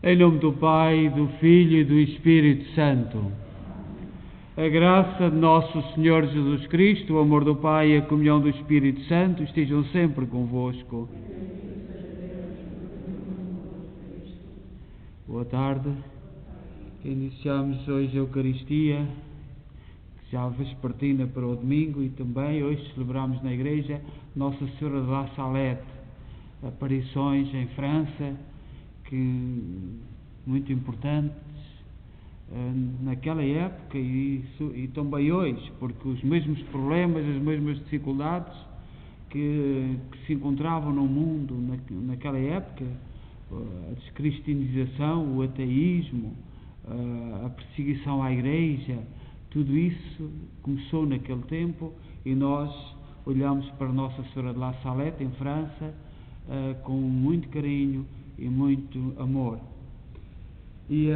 Em nome do Pai, do Filho e do Espírito Santo. A graça de nosso Senhor Jesus Cristo, o amor do Pai e a comunhão do Espírito Santo estejam sempre convosco. Boa tarde. Iniciamos hoje a Eucaristia, já vespertina para o domingo, e também hoje celebramos na igreja Nossa Senhora de La Salette, aparições em França, muito importantes naquela época e também hoje, porque os mesmos problemas, as mesmas dificuldades que se encontravam no mundo naquela época, a descristianização, o ateísmo, a perseguição à igreja, tudo isso começou naquele tempo, e nós olhamos para Nossa Senhora de La Salette em França com muito carinho e muito amor. E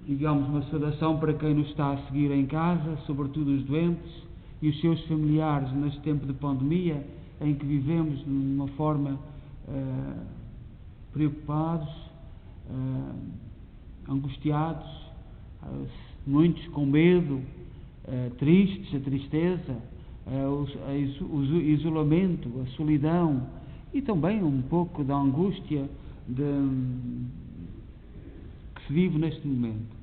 digamos uma saudação para quem nos está a seguir em casa, sobretudo os doentes e os seus familiares neste tempo de pandemia em que vivemos de uma forma preocupados, angustiados, muitos com medo, tristes, a tristeza, o isolamento, a solidão e também um pouco da angústia que se vive neste momento.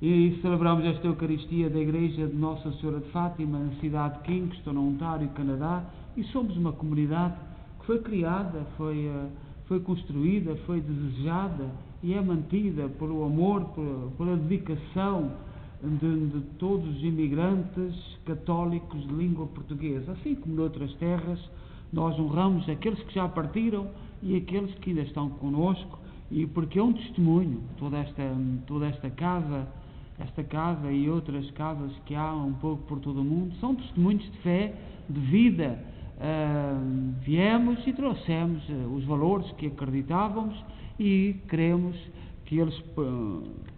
E celebramos esta Eucaristia da Igreja de Nossa Senhora de Fátima, na cidade de Kingston, no Ontário, Canadá, e somos uma comunidade que foi criada, foi construída, foi desejada e é mantida pelo amor, pela dedicação de todos os imigrantes católicos de língua portuguesa. Assim como noutras terras, nós honramos aqueles que já partiram e aqueles que ainda estão connosco, e porque é um testemunho, toda esta casa, esta casa e outras casas que há um pouco por todo o mundo, são testemunhos de fé, de vida. Viemos e trouxemos os valores que acreditávamos e queremos que eles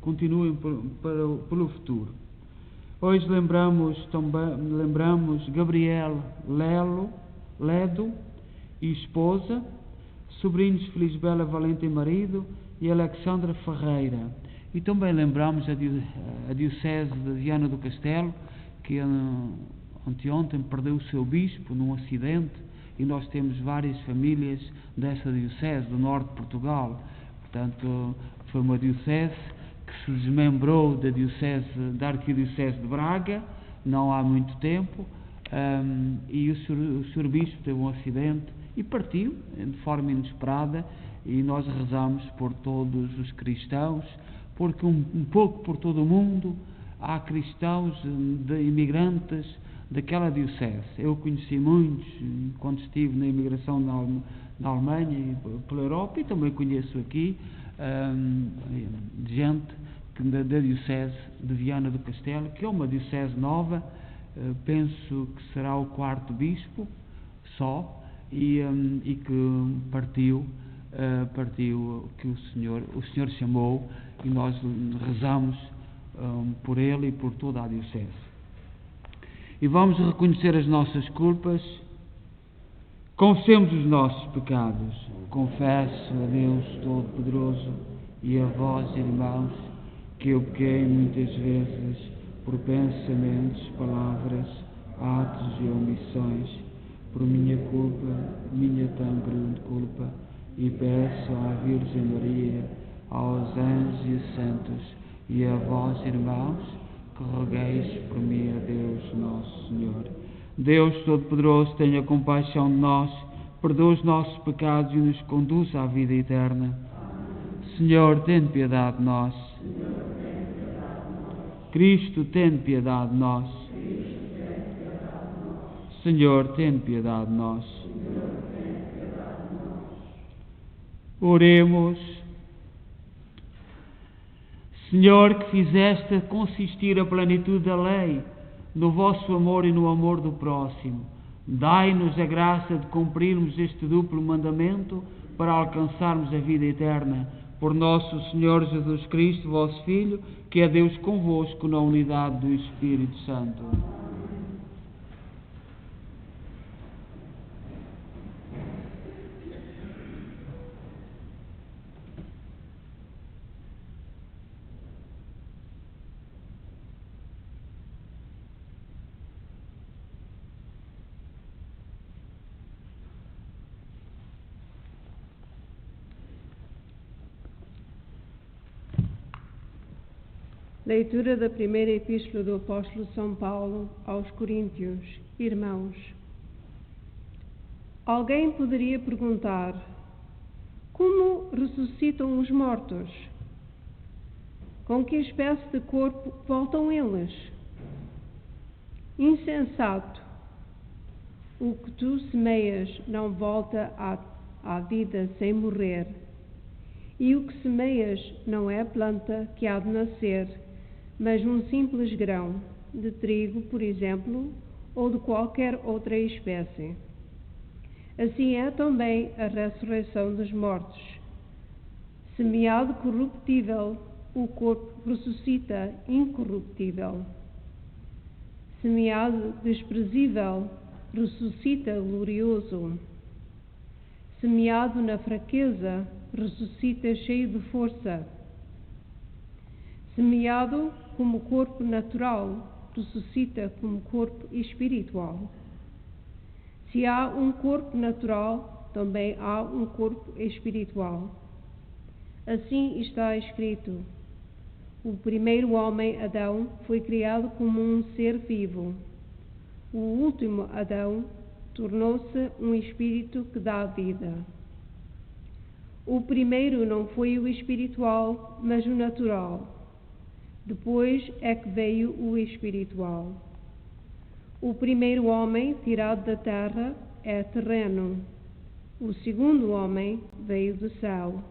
continuem pelo futuro. Hoje lembramos Gabriel Ledo e esposa, sobrinhos Felisbela Valente e marido e Alexandra Ferreira. E também lembramos a Diocese de Viana do Castelo, que anteontem perdeu o seu bispo num acidente, e nós temos várias famílias dessa Diocese, do norte de Portugal. Portanto, foi uma Diocese que se desmembrou da Arquidiocese de Braga, não há muito tempo, e o Sr. Bispo teve um acidente e partiu de forma inesperada, e nós rezamos por todos os cristãos, porque um pouco por todo o mundo há cristãos imigrantes daquela diocese. Eu conheci muitos quando estive na imigração na Alemanha e pela Europa, e também conheço aqui gente da diocese de Viana do Castelo, que é uma diocese nova, penso que será o 4º bispo só, e que partiu que o Senhor chamou, e nós rezamos por ele e por toda a diocese. E vamos reconhecer as nossas culpas, confessemos os nossos pecados. Confesso a Deus Todo-Poderoso e a vós, irmãos, que eu pequei muitas vezes por pensamentos, palavras, atos e omissões, por minha culpa, minha tão grande culpa, e peço à Virgem Maria, aos anjos e santos, e a vós, irmãos, que rogueis por mim a Deus Nosso Senhor. Deus Todo-Poderoso, tenha compaixão de nós, perdoa os nossos pecados e nos conduz à vida eterna. Senhor, tem piedade de nós. Cristo, tem piedade de nós. Senhor, tem piedade de nós. Oremos. Senhor, que fizeste consistir a plenitude da lei no vosso amor e no amor do próximo, dai-nos a graça de cumprirmos este duplo mandamento para alcançarmos a vida eterna. Por nosso Senhor Jesus Cristo, vosso Filho, que é Deus convosco na unidade do Espírito Santo. Leitura da primeira epístola do apóstolo São Paulo aos Coríntios. Irmãos, alguém poderia perguntar: como ressuscitam os mortos? Com que espécie de corpo voltam eles? Insensato! O que tu semeias não volta à vida sem morrer, e o que semeias não é planta que há de nascer, mas um simples grão, de trigo, por exemplo, ou de qualquer outra espécie. Assim é também a ressurreição dos mortos. Semeado corruptível, o corpo ressuscita incorruptível. Semeado desprezível, ressuscita glorioso. Semeado na fraqueza, ressuscita cheio de força. Semeado como corpo natural, ressuscita como corpo espiritual. Se há um corpo natural, também há um corpo espiritual. Assim está escrito: o primeiro homem, Adão, foi criado como um ser vivo. O último Adão tornou-se um espírito que dá vida. O primeiro não foi o espiritual, mas o natural. Depois é que veio o espiritual. O primeiro homem, tirado da terra, é terreno. O segundo homem veio do céu.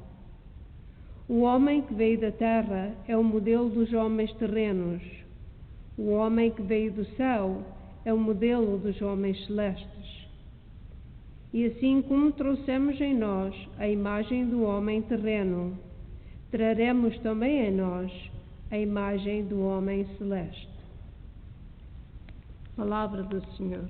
O homem que veio da terra é o modelo dos homens terrenos. O homem que veio do céu é o modelo dos homens celestes. E assim como trouxemos em nós a imagem do homem terreno, traremos também em nós a imagem do homem celeste. Palavra do Senhor.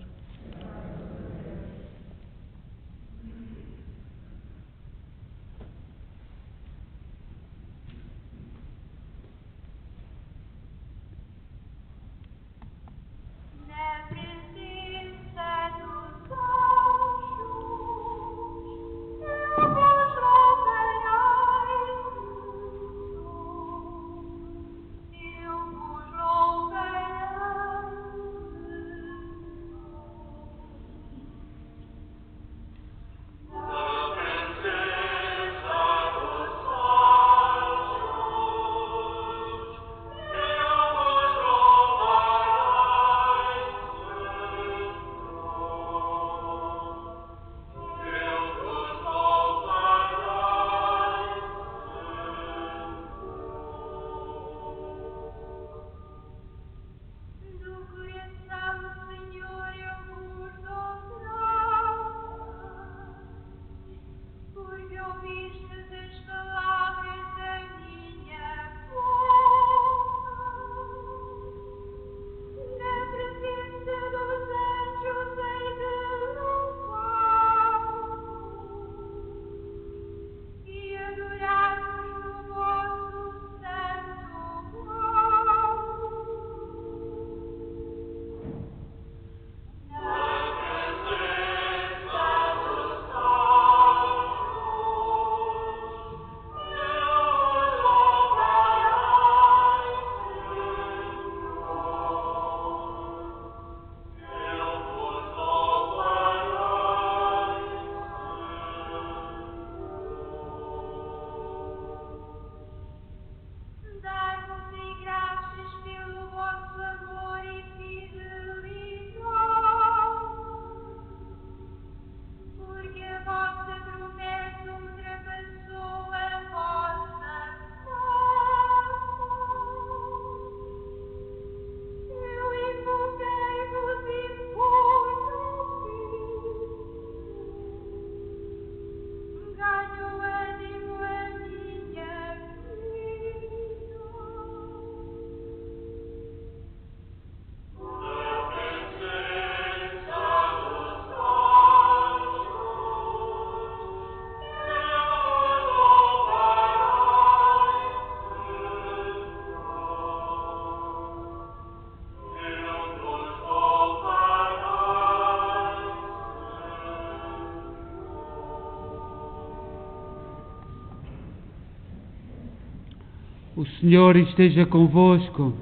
O Senhor esteja convosco.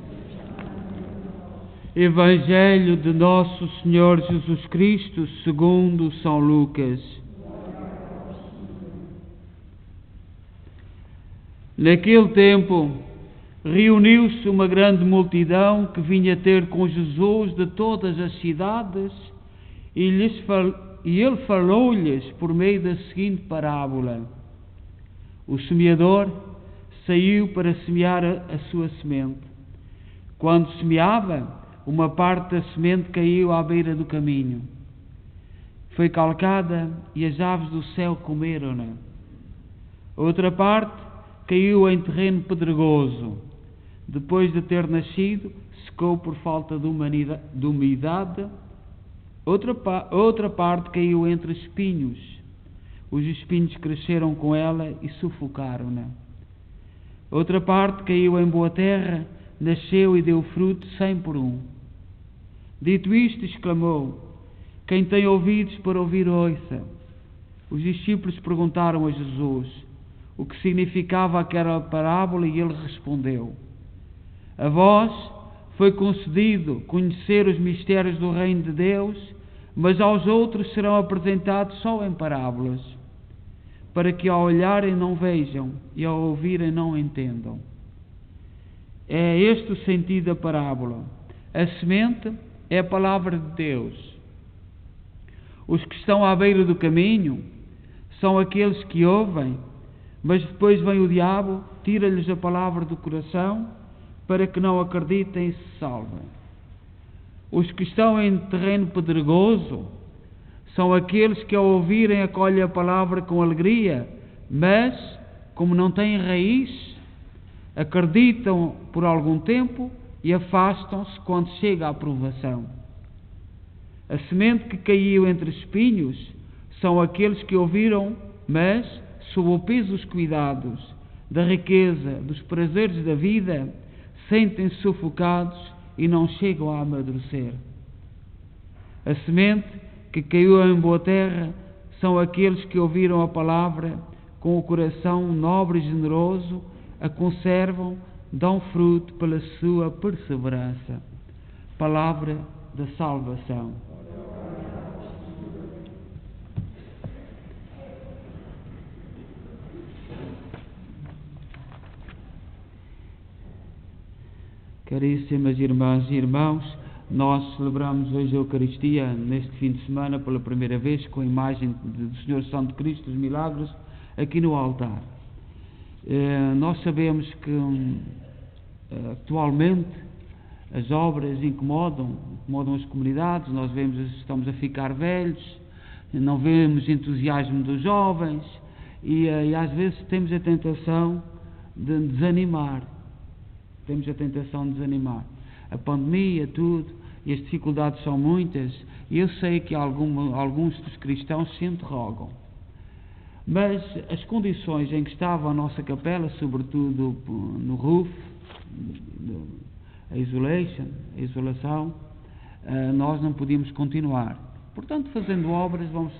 Evangelho de Nosso Senhor Jesus Cristo, segundo São Lucas. Naquele tempo, reuniu-se uma grande multidão que vinha ter com Jesus de todas as cidades e ele falou-lhes por meio da seguinte parábola. O semeador saiu para semear a sua semente. Quando semeava, uma parte da semente caiu à beira do caminho. Foi calcada e as aves do céu comeram-na. Outra parte caiu em terreno pedregoso. Depois de ter nascido, secou por falta de umidade. Outra parte caiu entre espinhos. Os espinhos cresceram com ela e sufocaram-na. Outra parte caiu em boa terra, nasceu e deu fruto 100 por 1. Dito isto, exclamou: quem tem ouvidos para ouvir, ouça. Os discípulos perguntaram a Jesus o que significava aquela parábola e ele respondeu: a vós foi concedido conhecer os mistérios do reino de Deus, mas aos outros serão apresentados só em parábolas, para que ao olharem não vejam e ao ouvirem não entendam. É este o sentido da parábola. A semente é a palavra de Deus. Os que estão à beira do caminho são aqueles que ouvem, mas depois vem o diabo, tira-lhes a palavra do coração, para que não acreditem e se salvem. Os que estão em terreno pedregoso são aqueles que ao ouvirem acolhem a palavra com alegria, mas, como não têm raiz, acreditam por algum tempo e afastam-se quando chega a provação. A semente que caiu entre espinhos são aqueles que ouviram, mas, sob o peso dos cuidados, da riqueza, dos prazeres da vida, sentem-se sufocados e não chegam a amadurecer. A semente que caiu em boa terra são aqueles que ouviram a palavra com o coração nobre e generoso, a conservam, dão fruto pela sua perseverança. Palavra da salvação. Caríssimas irmãs e irmãos, nós celebramos hoje a Eucaristia, neste fim de semana, pela primeira vez, com a imagem do Senhor Santo Cristo dos Milagres, aqui no altar. Nós sabemos que atualmente as obras incomodam as comunidades, nós vemos estamos a ficar velhos, não vemos entusiasmo dos jovens e às vezes temos a tentação de desanimar. A pandemia, tudo, e as dificuldades são muitas, e eu sei que alguns dos cristãos se interrogam. Mas as condições em que estava a nossa capela, sobretudo no roof, a isolação, nós não podíamos continuar. Portanto, fazendo obras, vamos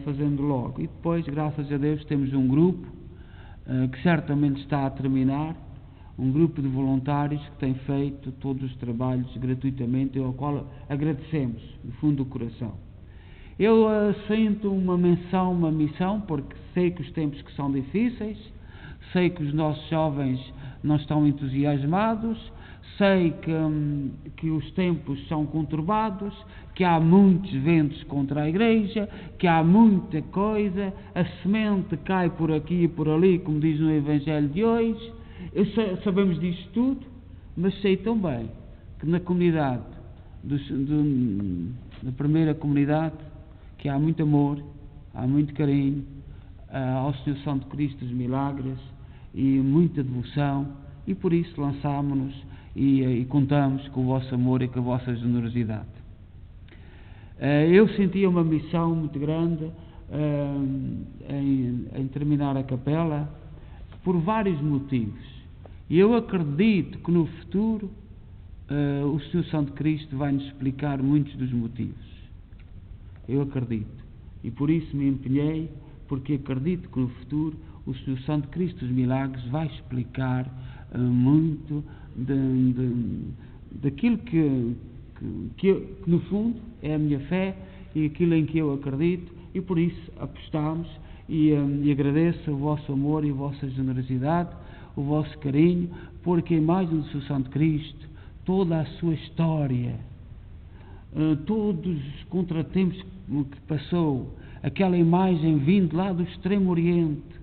fazendo logo. E depois, graças a Deus, temos um grupo que certamente está a terminar, um grupo de voluntários que tem feito todos os trabalhos gratuitamente, ao qual agradecemos, do fundo do coração. Eu sinto uma missão, porque sei que os tempos que são difíceis, sei que os nossos jovens não estão entusiasmados, sei que os tempos são conturbados, que há muitos ventos contra a Igreja, que há muita coisa, a semente cai por aqui e por ali, como diz no Evangelho de hoje. Sabemos disto tudo, mas sei também que na comunidade, na primeira comunidade, que há muito amor, há muito carinho ao Senhor Santo Cristo dos Milagres e muita devoção, e por isso lançámonos e contamos com o vosso amor e com a vossa generosidade. Eu sentia uma missão muito grande em terminar a capela por vários motivos. E eu acredito que no futuro o Senhor Santo Cristo vai nos explicar muitos dos motivos. Eu acredito. E por isso me empenhei porque acredito que no futuro o Senhor Santo Cristo dos Milagres vai explicar muito daquilo que no fundo é a minha fé e aquilo em que eu acredito, e por isso apostamos e agradeço o vosso amor e a vossa generosidade, o vosso carinho, porque a imagem do Senhor Santo Cristo, toda a sua história, todos os contratempos que passou, aquela imagem vindo lá do Extremo Oriente,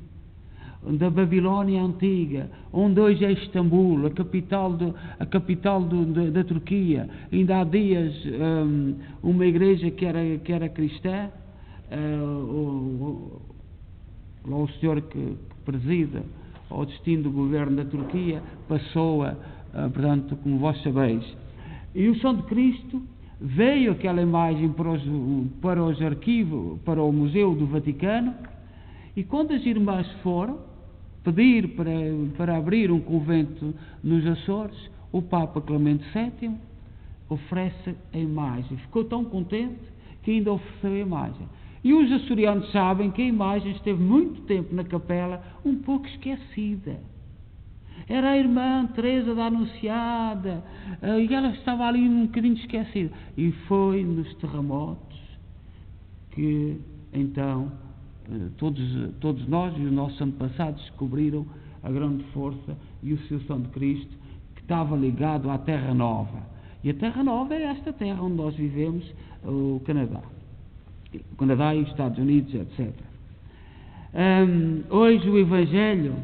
da Babilónia Antiga, onde hoje é Istambul, a capital da Turquia. Ainda há dias uma igreja que era cristã, lá o senhor que presida ao destino do governo da Turquia passou portanto, como vós sabeis. E o Santo Cristo veio aquela imagem para os arquivos, para o Museu do Vaticano, e quando as irmãs foram pedir para abrir um convento nos Açores, o Papa Clemente VII oferece a imagem. Ficou tão contente que ainda ofereceu a imagem. E os açorianos sabem que a imagem esteve muito tempo na capela, um pouco esquecida. Era a irmã Teresa da Anunciada, e ela estava ali um bocadinho esquecida. E foi nos terremotos que, então, todos nós e os nossos antepassados descobriram a grande força e o seu Santo Cristo, que estava ligado à Terra Nova. E a Terra Nova é esta terra onde nós vivemos, o Canadá e os Estados Unidos, etc. Hoje o Evangelho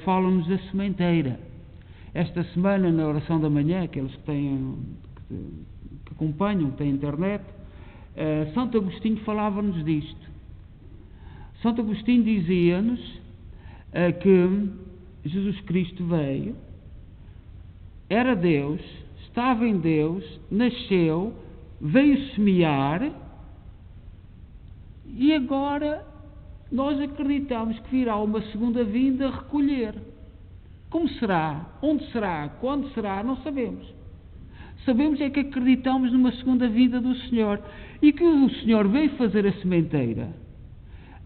fala-nos da sementeira. Esta semana, na oração da manhã, aqueles que acompanham, que têm internet, Santo Agostinho falava-nos disto. Santo Agostinho dizia-nos que Jesus Cristo veio, era Deus, estava em Deus, nasceu, veio semear, e agora nós acreditamos que virá uma segunda vinda a recolher. Como será? Onde será? Quando será? Não sabemos. Sabemos é que acreditamos numa segunda vinda do Senhor e que o Senhor veio fazer a sementeira.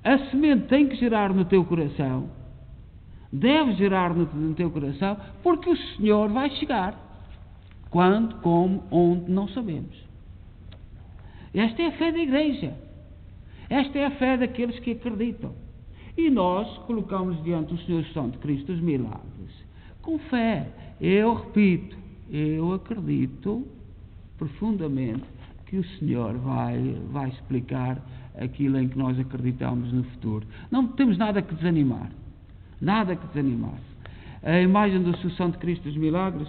A semente tem que gerar no teu coração, deve gerar no teu coração, porque o Senhor vai chegar. Quando, como, onde, não sabemos. Esta é a fé da Igreja. Esta é a fé daqueles que acreditam. E nós colocamos diante do Senhor Santo Cristo os milagres com fé. Eu repito, eu acredito profundamente que o Senhor vai explicar aquilo em que nós acreditamos no futuro. Não temos nada que desanimar. Nada que desanimar. A imagem do Senhor Santo Cristo dos Milagres,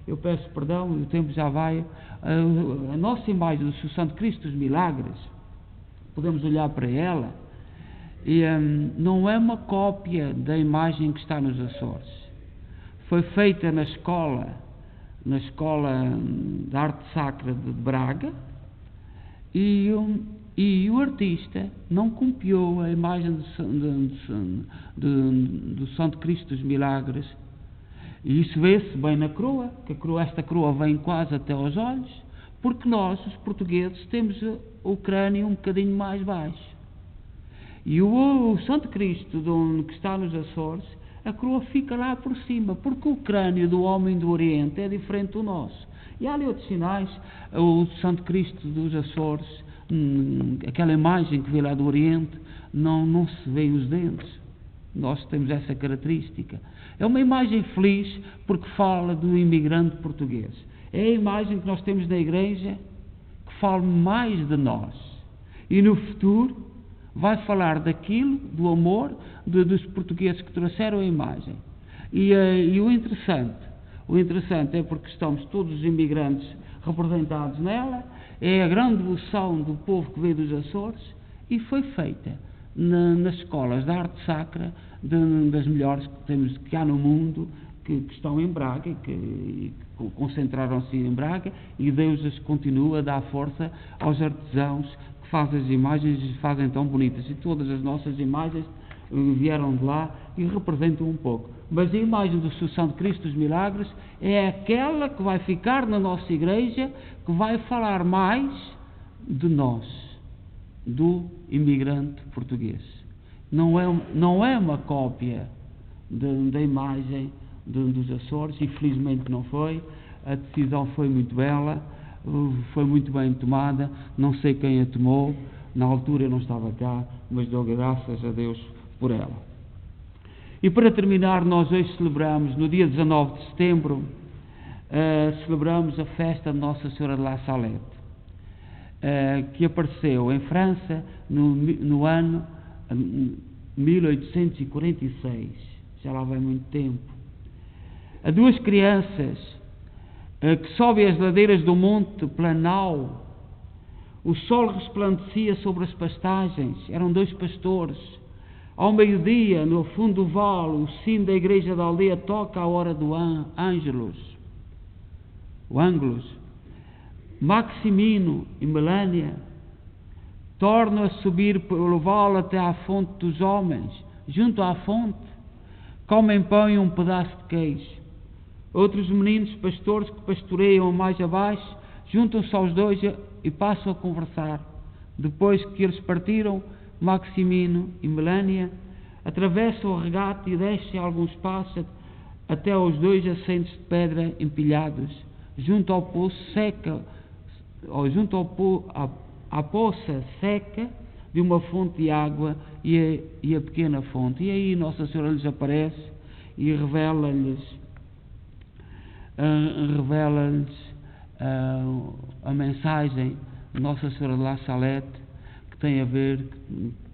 eu peço perdão, o tempo já vai. A nossa imagem do Senhor Santo Cristo dos Milagres, podemos olhar para ela, e não é uma cópia da imagem que está nos Açores. Foi feita na escola de arte sacra de Braga, e o artista não copiou a imagem do Santo Cristo dos Milagres, e isso vê-se bem na coroa, que esta coroa vem quase até aos olhos, porque nós, os portugueses, temos o crânio um bocadinho mais baixo. E o Santo Cristo que está nos Açores, a coroa fica lá por cima, porque o crânio do homem do Oriente é diferente do nosso. E há ali outros sinais, o Santo Cristo dos Açores, aquela imagem que vê lá do Oriente, não se vê os dentes. Nós temos essa característica. É uma imagem feliz porque fala do imigrante português. É a imagem que nós temos da Igreja que fala mais de nós. E no futuro vai falar daquilo, do amor dos portugueses que trouxeram a imagem. E o interessante é porque estamos todos os imigrantes representados nela, é a grande devoção do povo que veio dos Açores, e foi feita nas escolas de arte sacra, das melhores que há no mundo, que estão em Braga e que concentraram-se em Braga, e Deus as continua a dar força aos artesãos que fazem as imagens e fazem tão bonitas, e todas as nossas imagens vieram de lá e representam um pouco. Mas a imagem do Senhor Santo Cristo dos Milagres é aquela que vai ficar na nossa Igreja, que vai falar mais de nós, do imigrante português. não é uma cópia da imagem dos Açores, infelizmente não foi. A decisão foi muito bela, foi muito bem tomada, não sei quem a tomou, na altura eu não estava cá, mas dou graças a Deus por ela. E para terminar, nós hoje celebramos, no dia 19 de setembro, celebramos a festa de Nossa Senhora de La Salette, que apareceu em França no ano 1846, já lá vai muito tempo. A duas crianças que sobem as ladeiras do Monte Planal, o sol resplandecia sobre as pastagens, eram dois pastores. Ao meio-dia, no fundo do vale, o sino da igreja da aldeia toca a hora do Ângelus. O Ângelus. Maximino e Melânia tornam a subir pelo vale até à fonte dos homens. Junto à fonte, comem pão e um pedaço de queijo. Outros meninos pastores que pastoreiam mais abaixo juntam-se aos dois e passam a conversar. Depois que eles partiram, Maximino e Melânia atravessam o regato e descem alguns passos até aos dois assentos de pedra empilhados, junto ao poço seca, ou junto à poça seca de uma fonte de água e a pequena fonte. E aí Nossa Senhora lhes aparece e revela-lhes a mensagem de Nossa Senhora de La Salette, que tem a ver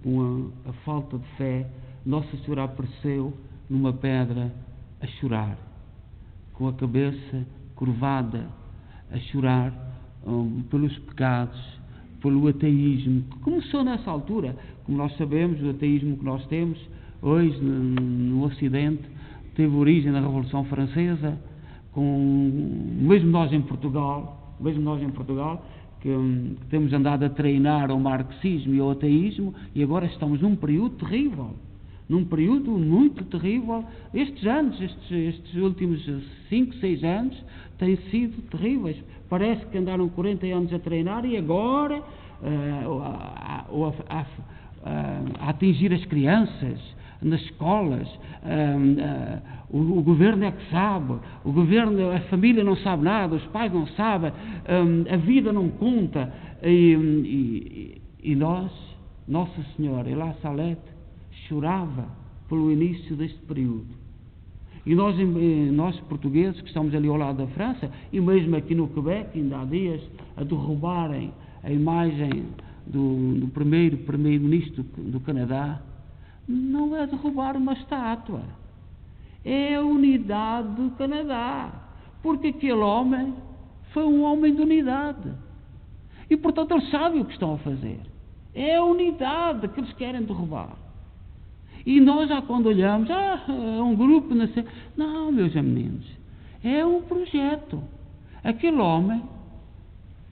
com a falta de fé. Nossa Senhora apareceu numa pedra a chorar, com a cabeça curvada, a chorar pelos pecados, pelo ateísmo, que começou nessa altura. Como nós sabemos, o ateísmo que nós temos hoje no Ocidente teve origem na Revolução Francesa, mesmo nós em Portugal, que temos andado a treinar ao marxismo e ao ateísmo, e agora estamos num período terrível, num período muito terrível. Estes anos, estes últimos 5, 6 anos, têm sido terríveis. Parece que andaram 40 anos a treinar e agora a atingir as crianças nas escolas. O governo é que sabe, a família não sabe nada, os pais não sabem, a vida não conta. E Nossa Senhora, La Salette, chorava pelo início deste período. E nós portugueses, que estamos ali ao lado da França, e mesmo aqui no Quebec, ainda há dias, a derrubarem a imagem do primeiro-ministro do Canadá, não é derrubar uma estátua, é a unidade do Canadá, porque aquele homem foi um homem de unidade, e portanto eles sabem o que estão a fazer, é a unidade que eles querem derrubar. E nós já quando olhamos, é um grupo, não, meus meninos, é um projeto. Aquele homem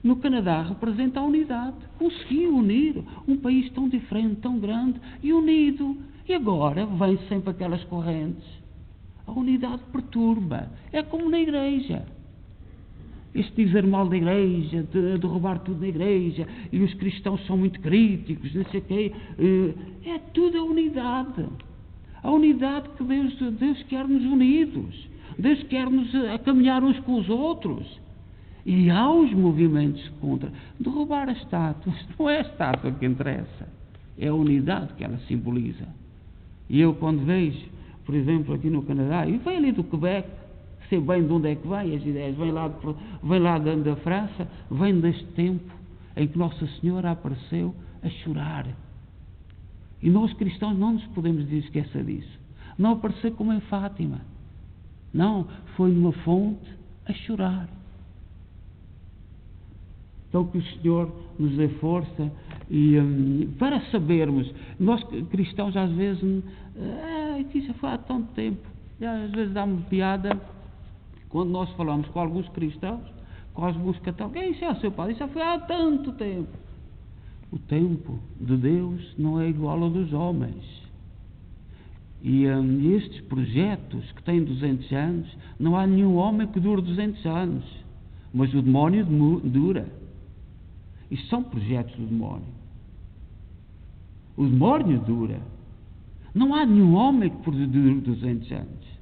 no Canadá representa a unidade, conseguiu unir um país tão diferente, tão grande e unido. E agora vem sempre aquelas correntes. A unidade perturba, é como na igreja. Este dizer mal da igreja, de derrubar tudo na igreja, e os cristãos são muito críticos, não sei o quê, é tudo a unidade. A unidade que Deus quer-nos unidos. Deus quer-nos a caminhar uns com os outros. E há os movimentos contra. Derrubar as estátuas, não é a estátua que interessa, é a unidade que ela simboliza. E eu quando vejo, por exemplo, aqui no Canadá, e vem ali do Quebec, sei bem de onde é que vem as ideias, vem lá da França, vem deste tempo em que Nossa Senhora apareceu a chorar. E nós cristãos não nos podemos esquecer disso. Não apareceu como em Fátima. Não, foi numa fonte a chorar. Então que o Senhor nos dê força e para sabermos, nós cristãos às vezes, isso já foi há tanto tempo, às vezes dá-me piada quando nós falamos com alguns cristãos, com alguns católicos, isso é seu padre, isso já foi há tanto tempo. O tempo de Deus não é igual ao dos homens. E estes projetos que têm 200 anos, não há nenhum homem que dure 200 anos, mas o demónio dura. Isto são projetos do demónio. O demónio dura. Não há nenhum homem que dure 200 anos.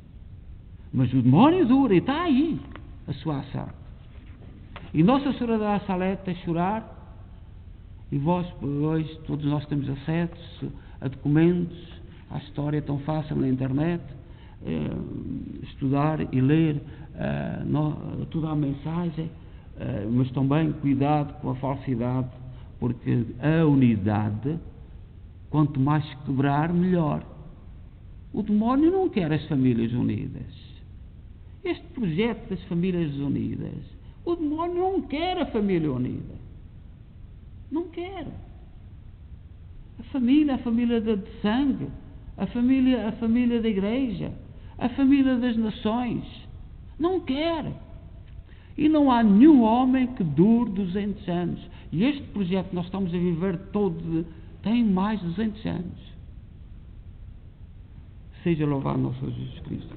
Mas o demónio dura e está aí a sua ação. E Nossa Senhora da Salete a chorar, e vós, hoje, todos nós temos acesso a documentos, à história tão fácil na internet, estudar e ler toda a mensagem, mas também cuidado com a falsidade, porque a unidade, quanto mais quebrar, melhor. O demónio não quer as famílias unidas. Este projeto das famílias unidas, o demónio não quer a família unida. Não quer. A família de sangue, a família da igreja, a família das nações. Não quer. E não há nenhum homem que dure 200 anos. E este projeto que nós estamos a viver tem mais de 200 anos. Seja louvado nosso Jesus Cristo.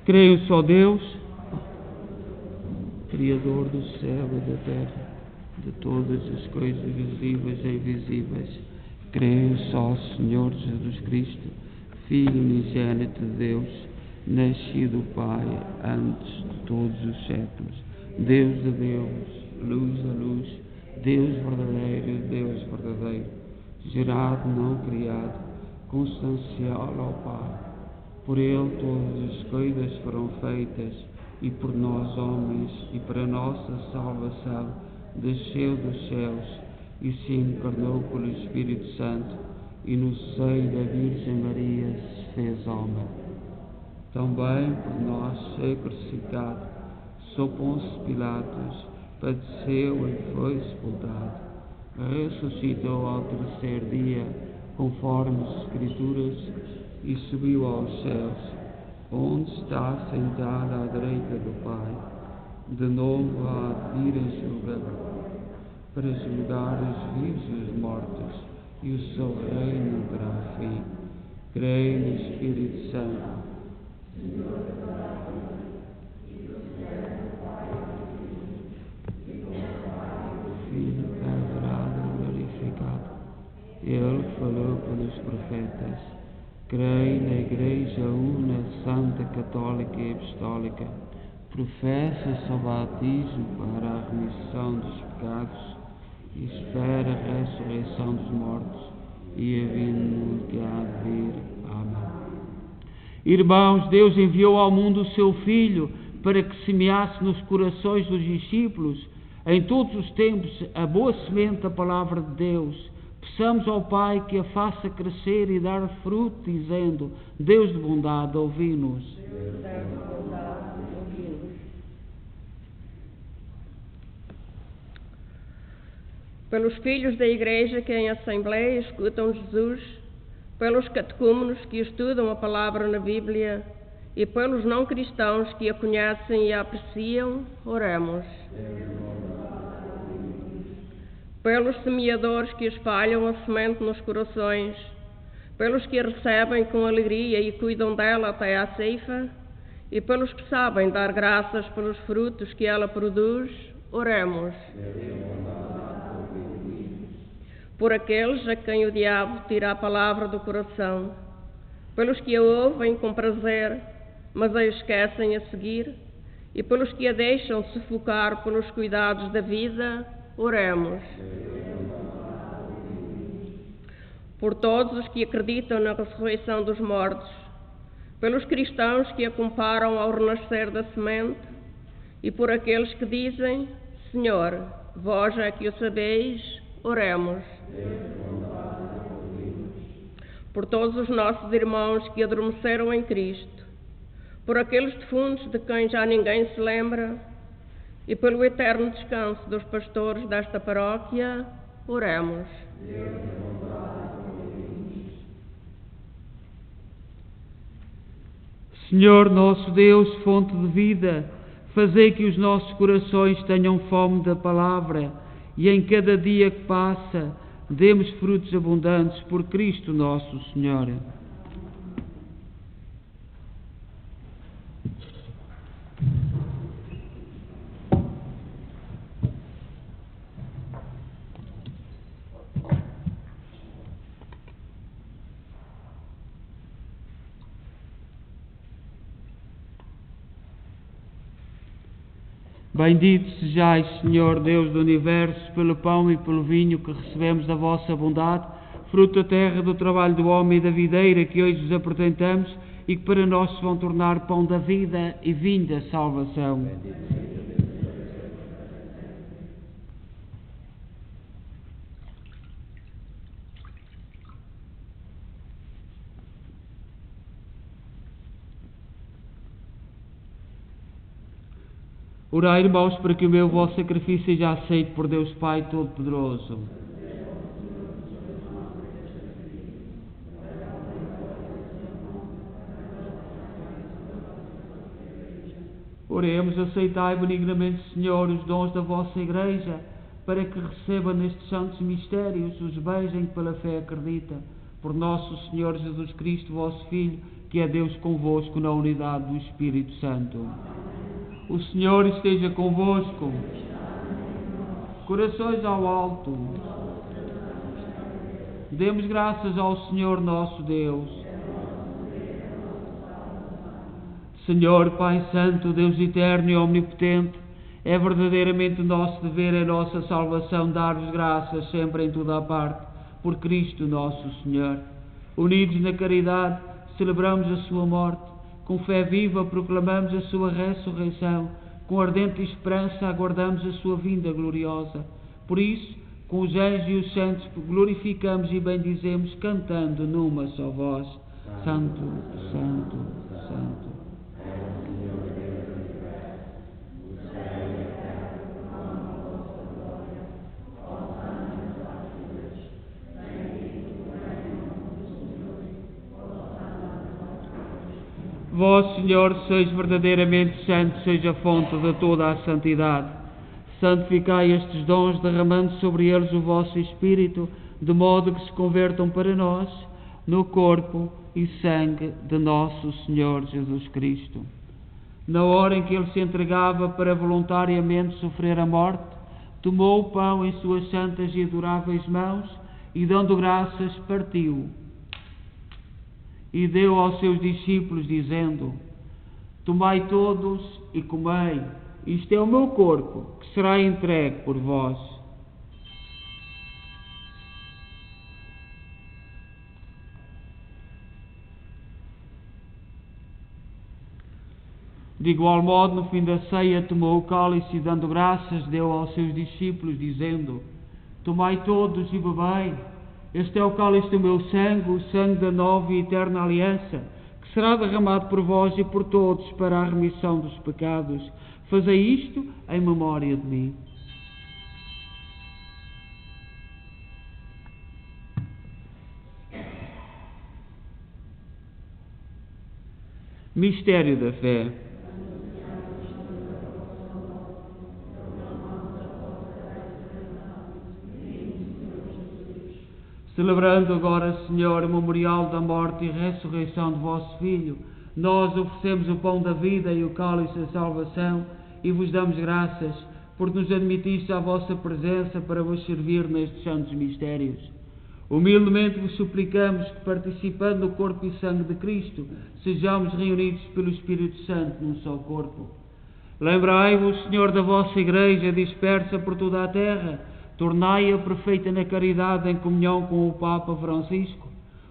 Creio só Deus, Criador do céu e da terra, de todas as coisas visíveis e invisíveis. Creio só Senhor Jesus Cristo, Filho unigênito de Deus, nascido do Pai antes de todos os séculos, Deus de Deus, luz da luz, Deus verdadeiro, gerado, não criado, consubstancial ao Pai. Por Ele todas as coisas foram feitas, e por nós homens, e para nossa salvação, desceu dos céus, e se encarnou pelo Espírito Santo, e no seio da Virgem Maria se fez homem. Também por nós foi crucificado, sob Pôncio Pilatos, padeceu e foi sepultado, ressuscitou ao terceiro dia, conforme as Escrituras, e subiu aos céus, onde está sentado à direita do Pai. De novo há de vir a julgar, para julgar os vivos e os mortos, e o seu reino terá fim. Creio no Espírito Santo, Filho que é adorado e glorificado. Ele falou pelos profetas. Creio na Igreja Una, Santa, Católica e Apostólica. Professa o batismo para a remissão dos pecados e espera a ressurreição dos mortos e a vinda que há de vir. Amém. Irmãos, Deus enviou ao mundo o seu Filho para que semeasse nos corações dos discípulos, em todos os tempos, a boa semente da palavra de Deus. Peçamos ao Pai que a faça crescer e dar fruto, dizendo: Deus de bondade, ouvi-nos. Pelos filhos da Igreja que em Assembleia escutam Jesus, pelos catecúmenos que estudam a palavra na Bíblia e pelos não cristãos que a conhecem e a apreciam, oremos. Pelos semeadores que espalham a semente nos corações, pelos que a recebem com alegria e cuidam dela até à ceifa, e pelos que sabem dar graças pelos frutos que ela produz, oremos. Por aqueles a quem o diabo tira a palavra do coração, pelos que a ouvem com prazer, mas a esquecem a seguir, e pelos que a deixam sufocar pelos cuidados da vida, oremos. Por todos os que acreditam na ressurreição dos mortos, pelos cristãos que a comparam ao renascer da semente, e por aqueles que dizem: Senhor, vós é que o sabeis, oremos. Por todos os nossos irmãos que adormeceram em Cristo, por aqueles defuntos de quem já ninguém se lembra, e pelo eterno descanso dos pastores desta paróquia, oremos. Senhor nosso Deus, fonte de vida, fazei que os nossos corações tenham fome da palavra e em cada dia que passa demos frutos abundantes por Cristo nosso Senhor. Bendito sejais, Senhor Deus do Universo, pelo pão e pelo vinho que recebemos da vossa bondade, fruto da terra, do trabalho do homem e da videira que hoje vos apresentamos e que para nós se vão tornar pão da vida e vinho da salvação. Orai, irmãos, para que o meu vosso sacrifício seja aceito por Deus Pai Todo-Poderoso. Oremos, aceitai benignamente, Senhor, os dons da vossa Igreja, para que receba nestes santos mistérios os bens em que pela fé acredita, por nosso Senhor Jesus Cristo, vosso Filho, que é Deus convosco na unidade do Espírito Santo. O Senhor esteja convosco. Corações ao alto. Demos graças ao Senhor nosso Deus. Senhor, Pai Santo, Deus eterno e omnipotente, é verdadeiramente nosso dever e nossa salvação dar-vos graças sempre em toda a parte, por Cristo nosso Senhor. Unidos na caridade, celebramos a sua morte. Com fé viva proclamamos a sua ressurreição, com ardente esperança aguardamos a sua vinda gloriosa. Por isso, com os anjos e os santos glorificamos e bendizemos, cantando numa só voz: Santo, Santo, Santo. Vós, Senhor, sois verdadeiramente santo, sois a fonte de toda a santidade. Santificai estes dons, derramando sobre eles o vosso Espírito, de modo que se convertam para nós no corpo e sangue de nosso Senhor Jesus Cristo. Na hora em que ele se entregava para voluntariamente sofrer a morte, tomou o pão em suas santas e adoráveis mãos e, dando graças, partiu. E deu aos seus discípulos, dizendo: Tomai todos e comei, isto é o meu corpo, que será entregue por vós. De igual modo, no fim da ceia, tomou o cálice e, dando graças, deu aos seus discípulos, dizendo: Tomai todos e bebei. Este é o cálice do meu sangue, o sangue da nova e eterna aliança, que será derramado por vós e por todos para a remissão dos pecados. Fazei isto em memória de mim. Mistério da fé. Celebrando agora, Senhor, o memorial da morte e ressurreição de vosso Filho, nós oferecemos o pão da vida e o cálice da salvação e vos damos graças, porque nos admitiste à vossa presença para vos servir nestes santos mistérios. Humildemente vos suplicamos que, participando no corpo e sangue de Cristo, sejamos reunidos pelo Espírito Santo num só corpo. Lembrai-vos, Senhor, da vossa Igreja dispersa por toda a terra. Tornai-a perfeita na caridade em comunhão com o Papa Francisco,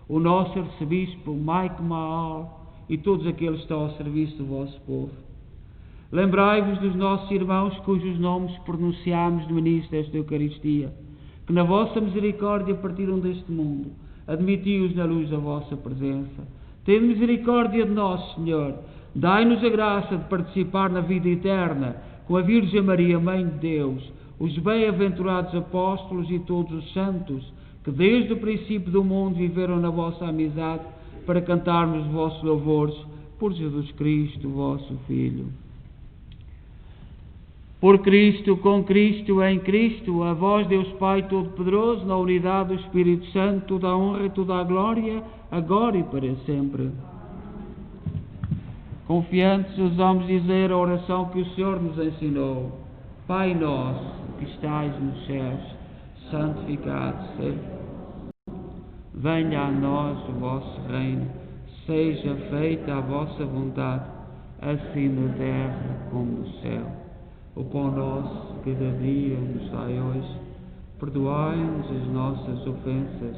o nosso arcebispo Mike Mahal e todos aqueles que estão ao serviço do vosso povo. Lembrai-vos dos nossos irmãos cujos nomes pronunciámos no início desta Eucaristia, que na vossa misericórdia partiram deste mundo. Admiti-os na luz da vossa presença. Tende misericórdia de nós, Senhor. Dai-nos a graça de participar na vida eterna com a Virgem Maria, Mãe de Deus, os bem-aventurados apóstolos e todos os santos, que desde o princípio do mundo viveram na vossa amizade, para cantarmos os vossos louvores por Jesus Cristo, vosso Filho. Por Cristo, com Cristo, em Cristo, a vós, Deus Pai Todo-Poderoso, na unidade do Espírito Santo, toda a honra e toda a glória, agora e para sempre. Confiantes, ousamos dizer a oração que o Senhor nos ensinou. Pai nosso, que estais nos céus, santificado seja. Venha a nós o vosso reino, seja feita a vossa vontade, assim na terra como no céu. O pão nosso, cada dia, nos dai hoje. Perdoai-nos as nossas ofensas,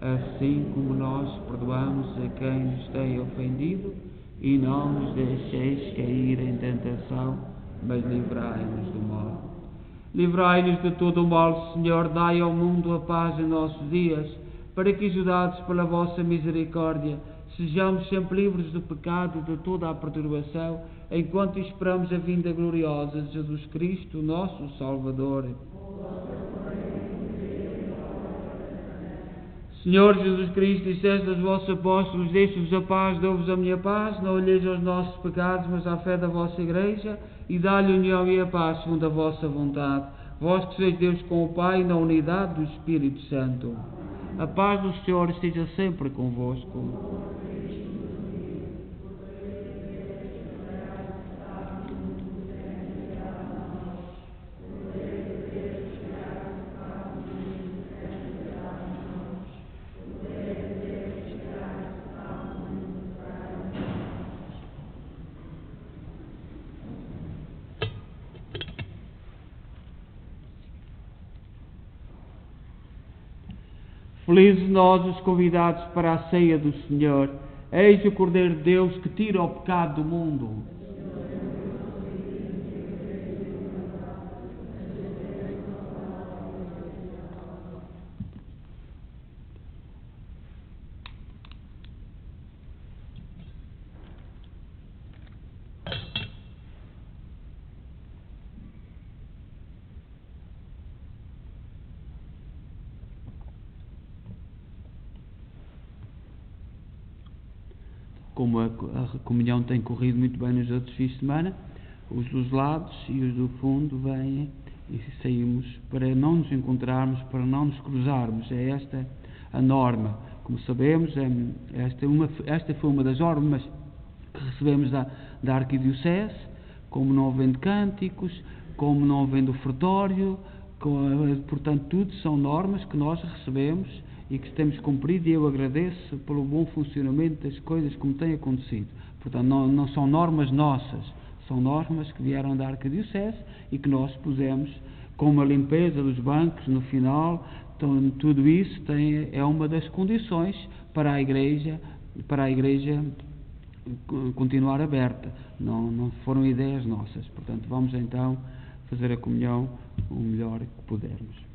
assim como nós perdoamos a quem nos tem ofendido, e não nos deixeis cair em tentação, mas livrai-nos do mal. Livrai-nos de todo o mal, Senhor, dai ao mundo a paz em nossos dias, para que, ajudados pela vossa misericórdia, sejamos sempre livres do pecado e de toda a perturbação, enquanto esperamos a vinda gloriosa de Jesus Cristo, nosso Salvador. Senhor Jesus Cristo, disseste aos vossos apóstolos: deixo-vos a paz, dou-vos a minha paz, não olheis aos nossos pecados, mas à fé da vossa Igreja, e dá-lhe a união e a paz segundo a vossa vontade. Vós que sois Deus com o Pai, na unidade do Espírito Santo. A paz do Senhor esteja sempre convosco. Felizes nós os convidados para a ceia do Senhor. Eis o Cordeiro de Deus que tira o pecado do mundo. Como a comunhão tem corrido muito bem nos outros fins de semana, os dos lados e os do fundo vêm e saímos para não nos encontrarmos, para não nos cruzarmos. É esta a norma. Como sabemos, esta foi uma das normas que recebemos da Arquidiocese, como não havendo cânticos, como não havendo ofertório, portanto, tudo são normas que nós recebemos e que temos cumprido, e eu agradeço pelo bom funcionamento das coisas como tem acontecido. Portanto, não são normas nossas, são normas que vieram da Arquidiocese e que nós pusemos, como a limpeza dos bancos no final. Então, tudo isso é uma das condições para a Igreja continuar aberta. Não foram ideias nossas. Portanto, vamos então fazer a comunhão o melhor que pudermos.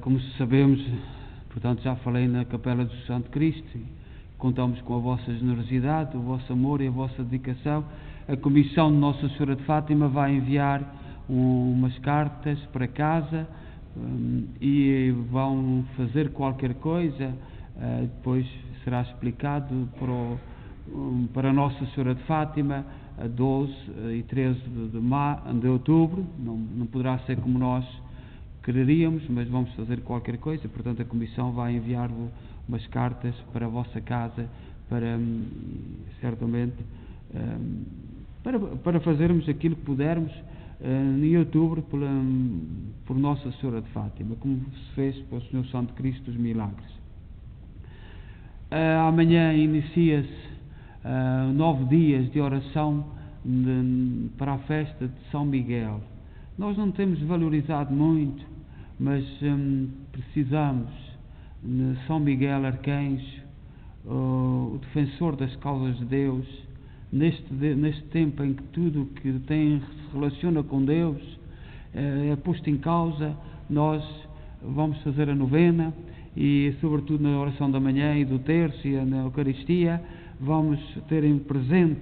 Como sabemos, portanto, já falei na Capela do Santo Cristo, contamos com a vossa generosidade, o vosso amor e a vossa dedicação. A Comissão de Nossa Senhora de Fátima vai enviar umas cartas para casa e vão fazer qualquer coisa, depois será explicado para Nossa Senhora de Fátima, a 12 e 13 de outubro. Não poderá ser como nós quereríamos, mas vamos fazer qualquer coisa. Portanto, a Comissão vai enviar umas cartas para a vossa casa, para certamente para fazermos aquilo que pudermos em outubro por Nossa Senhora de Fátima, como se fez para o Senhor Santo Cristo dos Milagres. Amanhã inicia-se 9 dias de oração para a festa de São Miguel. Nós não temos valorizado muito, mas precisamos de São Miguel Arcanjo, o defensor das causas de Deus, neste tempo em que tudo o que se relaciona com Deus é posto em causa. Nós vamos fazer a novena e, sobretudo, na oração da manhã e do terço e na Eucaristia, vamos ter em presente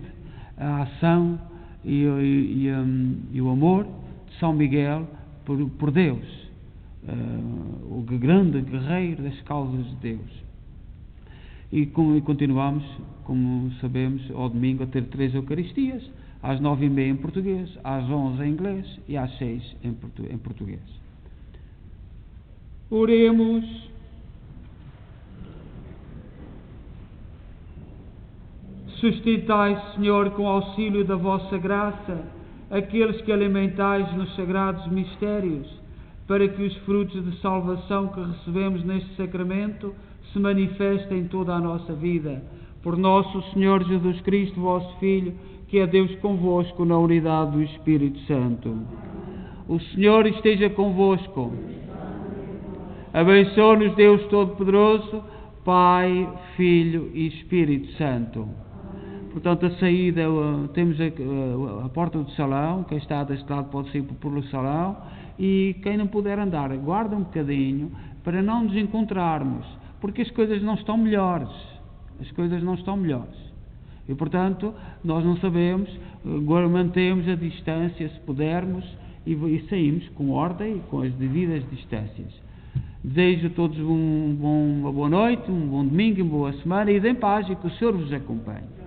a ação e o amor de São Miguel por Deus, o grande guerreiro das causas de Deus. E continuamos, como sabemos, ao domingo a ter 3 Eucaristias, às 9h30 em português, às 11 em inglês e às 6 em português. Oremos. Sustentai, Senhor, com auxílio da vossa graça, aqueles que alimentais nos sagrados mistérios, para que os frutos de salvação que recebemos neste sacramento se manifestem em toda a nossa vida. Por nosso Senhor Jesus Cristo, vosso Filho, que é Deus convosco na unidade do Espírito Santo. O Senhor esteja convosco. Abençoe-nos Deus Todo-Poderoso, Pai, Filho e Espírito Santo. Portanto, a saída, temos a porta do salão. Quem está deste lado pode sair pelo salão, e quem não puder andar, aguarda um bocadinho para não nos encontrarmos, porque as coisas não estão melhores. E, portanto, nós não sabemos, mantemos a distância se pudermos e saímos com ordem e com as devidas distâncias. Desejo a todos uma boa noite, um bom domingo, uma boa semana, e em paz, e que o Senhor vos acompanhe.